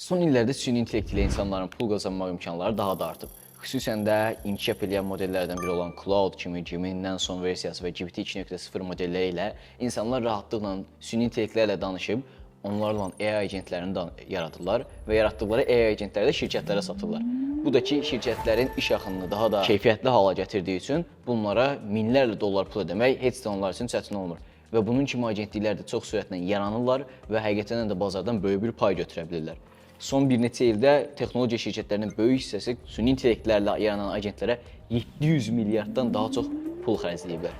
Son illərdə süni intellekt ilə insanların pul qazanmaq imkanları daha da artıb. Xüsusən də inkişaf edən modellərdən biri olan Cloud kimi, Gemini'dən son versiyası və GPT 2.0 modelləri ilə insanlar rahatlıqla süni intellektlərlə danışıb, onlarla AI agentlərini yaradırlar və yaratdıqları AI agentləri də şirkətlərə satırlar. Bu da ki, şirkətlərin iş axınını daha da keyfiyyətli hala gətirdiyi üçün bunlara minlərlə dollar pul ödəmək heç də onlar üçün çətin olmur. Və bunun kimi agentliklər də çox sürətlə yaranırlar və həqiqətən də bazardan böyük bir pay götürə bilirlər. Son bir neçə ildə texnologiya şirkətlərinin böyük hissəsi süni intellektlərlə yaranan agentlərə 700 milyarddan daha çox pul xərcləyiblər.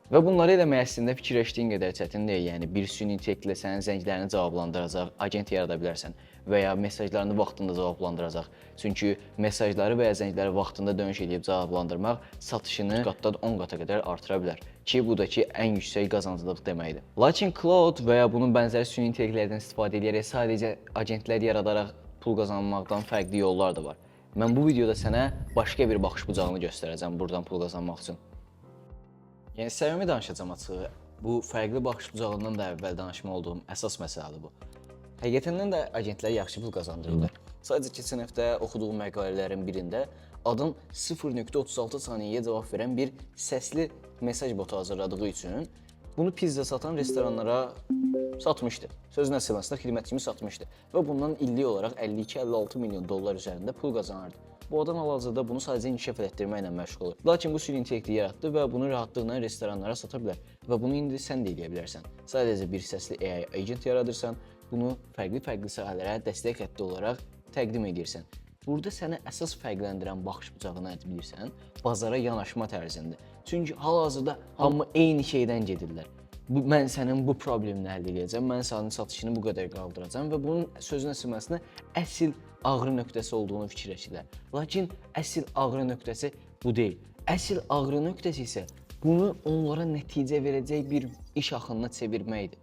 Və bunları eləmək əslində fikirləşdiyin qədər çətin deyil. Yəni bir süni intellektlə sənin zənglərini cavablandıracaq agent yarada bilərsən və ya mesajlarını vaxtında cavablandıracaq. Çünki mesajları və ya zəngləri vaxtında dönüş edib cavablandırmaq satışını qatdan 10 qata qədər artıra bilər. Ki bu da ki ən yüksək qazanclıq deməkdir. Lakin Cloud və ya bunun bənzəri süni intellektlərdən istifadə edərək sadəcə agentlər yaradaraq pul qazanmaqdan fərqli yollar da var. Mən bu videoda sənə başqa bir baxış bucağını göstərəcəm buradan pul qazanmaq üçün. Yəni səmimi danışacağam açığı. Bu fərqli baxış bucağından da əvvəl danışma olduğum əsas məsələdir bu. Həqiqətən də agentlər yaxşı pul qazandırırlar. Sadəcə keçən həftə oxuduğum məqalələrin birində adam 0.36 saniyəyə cavab verən bir səsli mesaj botu hazırladığı üçün bunu pizza satan restoranlara satmışdı. Sözün əsasında xidmət kimi satmışdı və bundan illik olaraq 52-56 milyon dollar üzərində pul qazanırdı. Bu adam hal-hazırda bunu sadəcə inkişaf etdirməklə məşğul olur. Lakin bu süni intellekti yaratdı və bunu rahatlıqla restoranlara sata bilər və bunu indi sən də edə bilərsən. Sadəcə bir səsli AI agent yaradırsan, bunu fərqli sahələrə dəstək xətti olaraq təqdim edirsən. Burada səni əsas fərqləndirən baxış bucağı nədir bilirsən? Bazara yanaşma tərzindir. Çünki hal-hazırda hamı eyni şeydən gedirlər. Mən sənin bu problemini həll edəcəm, mən sənin satışını bu qədər qaldıracam və bunun sözün əsasında əsl ağrı nöqtəsi olduğunu fikirləşirlər. Lakin əsl ağrı nöqtəsi bu deyil. Əsl ağrı nöqtəsi isə bunu onlara nəticə verəcək bir iş axınına çevirməkdir.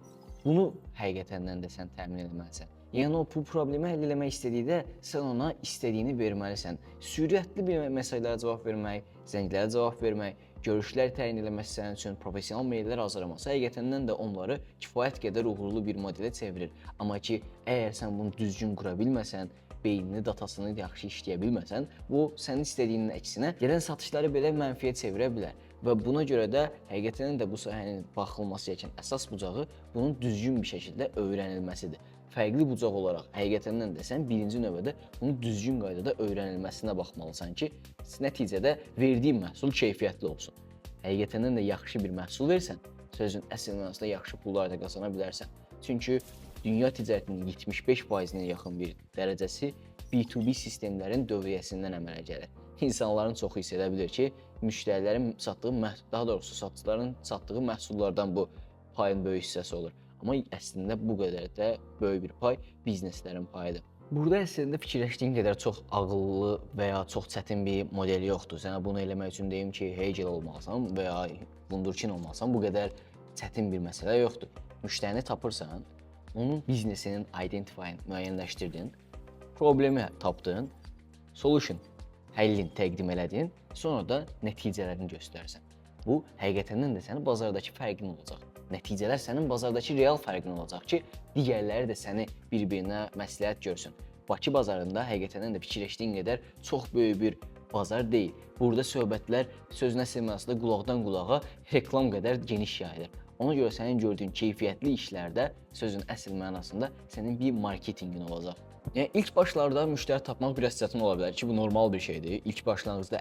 Bunu həqiqətən də sən təmin etməlisən. Yəni o bu problemi həll etmək istədikdə sən ona istədiyini verməlisən. Sürətli bir mesajlara cavab vermək, zənglərə cavab vermək, görüşlər təyin etmək sənin üçün professional meyllər hazırlaması həqiqətən də onları kifayət qədər uğurlu bir modelə çevirir. Amma ki, əgər sən bunu düzgün qura bilməsən, beynini, datasını yaxşı işləyə bilməsən, bu sənin istədiyinin əksinə gələn satışları belə mənfiyə çevirə bilər. Və buna görə də həqiqətən də bu sahənin baxılması gerəkən əsas bucağı bunun düzgün bir şəkildə öyrənilməsidir. Fərqli bucaq olaraq həqiqətən də sən birinci növbədə bunu düzgün qaydada öyrənilməsinə baxmalısan ki, nəticədə verdiyin məhsul keyfiyyətli olsun. Həqiqətən də yaxşı bir məhsul versən, sözün əsl mənasında yaxşı pullar da qazana bilərsən. Çünki dünya ticarətinin 75%-nə yaxın bir dərəcəsi B2B sistemlərin dövriyyəsindən əmələ gəlir. İnsanların çoxu hiss edə bilir ki, müştərilərin satdığı, daha doğrusu satıcıların satdığı məhsullardan bu payın böyük hissəsi olur. Amma əslində bu qədər də böyük bir pay bizneslərin payıdır. Burada əslində fikirləşdiyin qədər çox ağıllı və ya çox çətin bir model yoxdur. Sənə bunu eləmək üçün deyim ki, Hegel olmalısan və ya Wunderkind olmalısan, bu qədər çətin bir məsələ yoxdur. Müştərini tapırsan, onun biznesinin müəyyənləşdirdin, problemi tapdın, solution, həllin təqdim elədin, sonra da nəticələrini göstərsən. Bu, həqiqətən də sənin bazardakı fərqin olacaq. Nəticələr sənin bazardakı real fərqin olacaq ki, digərləri də səni bir-birinə məsləhət görsün. Bakı bazarında həqiqətən də fikirləşdiyin qədər çox böyük bir bazar deyil. Burada söhbətlər sözün əsl mənasında qulaqdan qulağa reklam qədər geniş yayılır. Ona görə sənin gördüyün keyfiyyətli işlərdə sözün əsl mənasında sənin bir marketinqin olacaq. Yəni ilk başlarda müştəri tapmaq biraz çətin ola bilər ki, bu normal bir şeydir. İlk başlanğıcda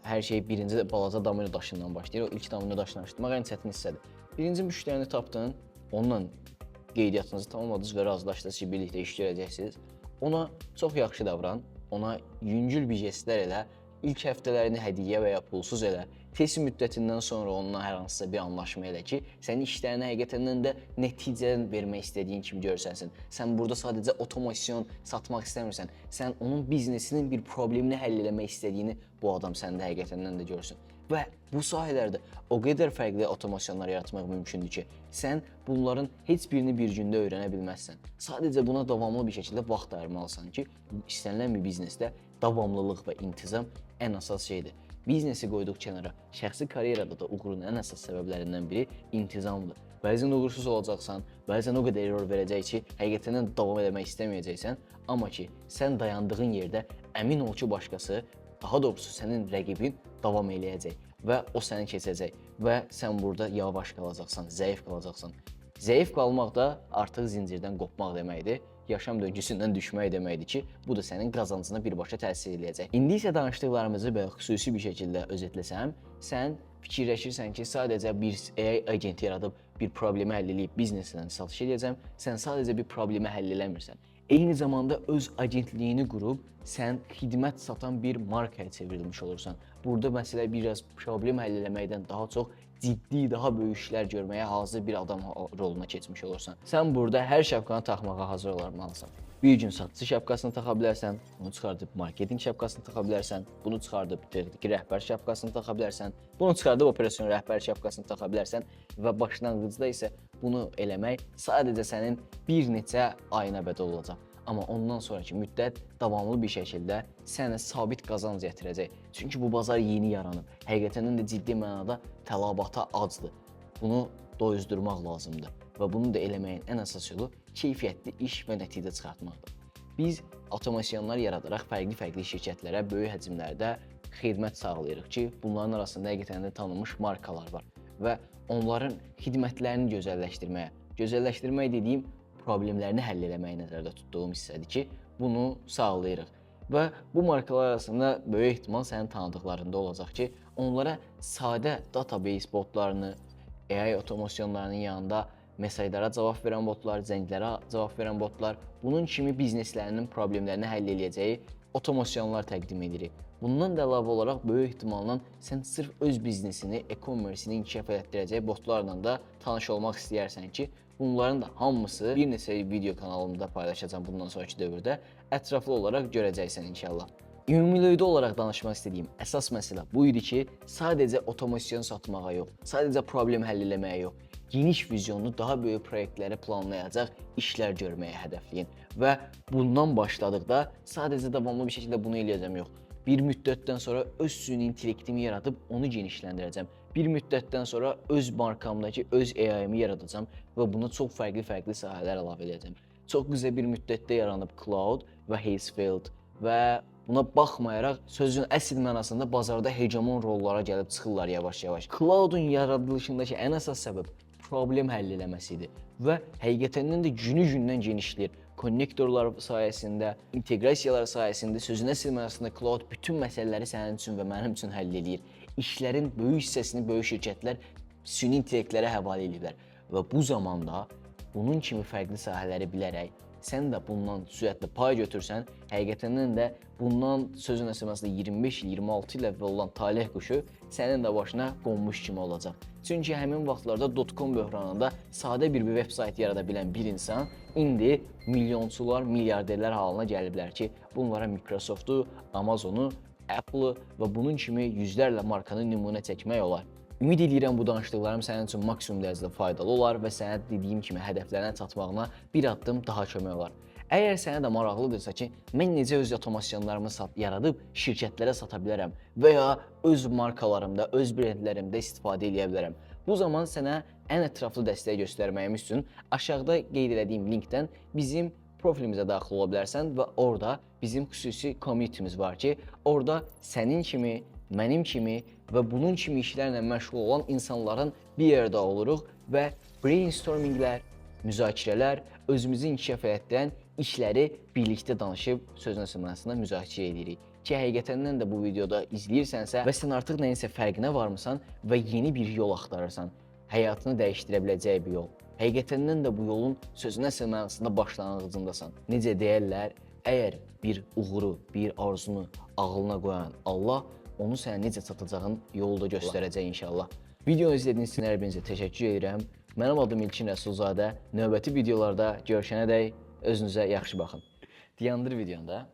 hər şey birinci balaca domino daşından başlayır. O ilk domino daşını aşdırmaq ən çətin hissədir. Birinci müştərini tapdın, onunla qeydiyyatınızı tamamladınız və razılaşdınız ki, birlikdə iş görəcəksiniz. Ona çox yaxşı davran, ona yüngül bir jestlər elə, ilk həftələrini hədiyyə və ya pulsuz elə, test müddətindən sonra onunla hər hansısa bir anlaşma elə ki, sənin işlərini həqiqətən də nəticə vermək istədiyin kimi görsənsin. Sən burada sadəcə otomasyon satmaq istəmirsən, sən onun biznesinin bir problemini həll etmək istədiyini bu adam səndə həqiqətən də görsün. Və bu sahələrdə o qədər fərqli otomasyonlar yaratmaq mümkündür ki, sən bunların heç birini bir gündə öyrənə bilməzsən. Sadəcə buna davamlı bir şəkildə vaxt ayırmalısan ki, istənilən bir biznesdə davamlılıq və intizam ən əsas şeydir. Biznesi qoyduq kənara, şəxsi karyerada da uğurun ən əsas səbəblərindən biri intizamdır. bəzən uğursuz olacaqsan, bəzən o qədər error verəcək ki, həqiqətən davam etmək istəməyəcəksən, amma ki, sən dayandığın yerdə əmin ol ki, başqası, daha doğrusu sənin rəqibin davam eləyəcək və o səni keçəcək və sən burada yavaş qalacaqsan, zəif qalacaqsan. Zəif qalmaq da artıq zincirdən qopmaq deməkdir. Yaşam döngüsündən düşmək deməkdir ki, bu da sənin qazancına birbaşa təsir eləyəcək. İndi isə danışdıqlarımızı belə xüsusi bir şəkildə özətləsəm, sən fikirləşirsən ki, sadəcə bir AI agenti yaradıb bir problemi həll edib bizneslə satış edəcəm, sən sadəcə bir problemi həll eləmirsən. Eyni zamanda öz agentliyini qurub, sən xidmət satan bir markaya çevrilmiş olursan. Burada məsələ biraz problem həll eləməkdən daha çox ciddi, daha böyük işlər görməyə hazır bir adam roluna keçmiş olursan. Sən burada hər şapkanı taxmağa hazır olmalısan. Bir gün satıcı şapkasını taxa bilərsən, bunu çıxardıb marketinq şapkasını taxa bilərsən, bunu çıxardıb texniki rəhbər şapkasını taxa bilərsən, bunu çıxardıb operasyon rəhbər şapkasını taxa bilərsən və başlanğıcda isə bunu eləmək sadəcə sənin bir neçə ayına bədəl olacaq. Amma ondan sonraki müddət davamlı bir şəkildə sənə sabit qazanc gətirəcək. Çünki bu bazar yeni yaranıb. Həqiqətən də ciddi mənada tələbata acdır. Bunu doyuzdurmaq lazımdır və bunu da eləməyin ən əsas yolu keyfiyyətli iş və nəticə çıxartmaqdır. Biz avtomasyonlar yaradaraq fərqli şirkətlərə böyük həcmlərdə xidmət sağlayırıq ki, bunların arasında həqiqətən də tanınmış markalar var və onların xidmətlərini gözəlləşdirmək dediyim problemlərini həll eləməyi nəzərdə tutduğum hissədir ki, bunu sağlayırıq. Və bu markalar arasında böyük ehtimal sənin tanıdıqlarında olacaq ki, onlara sadə database botlarını, AI otomasyonlarının yanında mesajlara cavab verən botlar, zənglərə cavab verən botlar, bunun kimi bizneslərinin problemlərini həll eləyəcəyi otomasyonlar təqdim edirik. Bundan da əlavə olaraq böyük ehtimalla sən sırf öz biznesini, e-commerce-ini inkişaf etdirəcək botlarla da tanış olmaq istəyərsən ki, bunların da hamısı bir neçə video kanalımda paylaşacağam bundan sonraki dövrdə. Ətraflı olaraq görəcəksən inşallah. Ümumilikdə olaraq danışmaq istədiyim əsas məsələ bu idi ki, sadəcə otomasyon satmağa yox, sadəcə problem həll eləməyə yox, geniş vizyonlu daha böyük proyektləri planlayacaq işlər görməyə hədəfləyin. Və bundan başladıqda sadəcə davamlı bir şəkildə bunu eləyəcəm yox. Bir müddətdən sonra öz süni intellektimi yaradıb onu genişləndirəcəm. Bir müddətdən sonra öz markamdakı öz AI-mi yaradacağam və buna çox fərqli sahələr əlavə edəcəm. Çox qısa bir müddətdə yaranıb Cloud və Hazefield və buna baxmayaraq sözün əsl mənasında bazarda hegemon rollara gəlib çıxırlar yavaş-yavaş. Cloud-un yaradılışındakı ən əsas səbəb problem həll eləməsidir və həqiqətən də günü-gündən genişləyir. Konnektorlar sayəsində, inteqrasiyalar sayəsində sözün əsl mənasında Cloud bütün məsələləri sənin üçün və mənim üçün həll edir. İşlərin böyük hissəsini böyük şirkətlər süni intellektlərə həvalə edirlər və bu zamanda bunun kimi fərqli sahələri bilərək sən də bundan sürətlə pay götürsən, həqiqətən də bundan sözün əsl mənasında 25 il, 26 il əvvəl olan talih quşu sənin də başına qonmuş kimi olacaq. Çünki həmin vaxtlarda .com böhranında sadə bir web sayt yarada bilən bir insan indi milyonçular, milyarderlər halına gəliblər ki, bunlara Microsoft'u, Amazon'u, Apple'ı və bunun kimi yüzlərlə markanı nümunə çəkmək olar. Ümid edirəm bu danışdıqlarım sənin üçün maksimum dərəcədə faydalı olar və sənə dediyim kimi hədəflərinə çatmağına bir addım daha kömək olar. Əgər sənə də maraqlıdırsa ki, mən necə öz otomasyonlarımı yaradıb şirkətlərə sata bilərəm və ya öz markalarımda, öz brendlərimdə istifadə edə bilərəm. Bu zaman sənə ən ətraflı dəstək göstərməyim üçün aşağıda qeyd etdiyim linkdən bizim profilimizə daxil ola bilərsən və orada bizim xüsusi community'miz var ki, orada sənin kimi, mənim kimi və bunun kimi işlərlə məşğul olan insanların bir yerdə oluruq və brainstorminglər, müzakirələr, özümüzü inkişaf etdirən işləri birlikdə danışıb sözün əsl mənasında müzakirə edirik. Ki, həqiqətən də bu videoda izləyirsənsə və sən artıq nəyinsə fərqinə varmısan və yeni bir yol axtarırsan, həyatını dəyişdirə biləcəyi bir yol. Həqiqətən də bu yolun sözün əsl mənasında başlanğıcındasan. Necə deyərlər, əgər bir uğuru, bir arzunu ağlına qoyan Allah onu sənə necə çatacağın yolu da göstərəcək inşallah. Videonu izlədiyiniz üçün hər birinizə təşəkkür edirəm. Mənim adım İlkin Rəsulzadə. Növbəti videolarda görüşənədək özünüzə yaxşı baxın. Dayandır videonu da.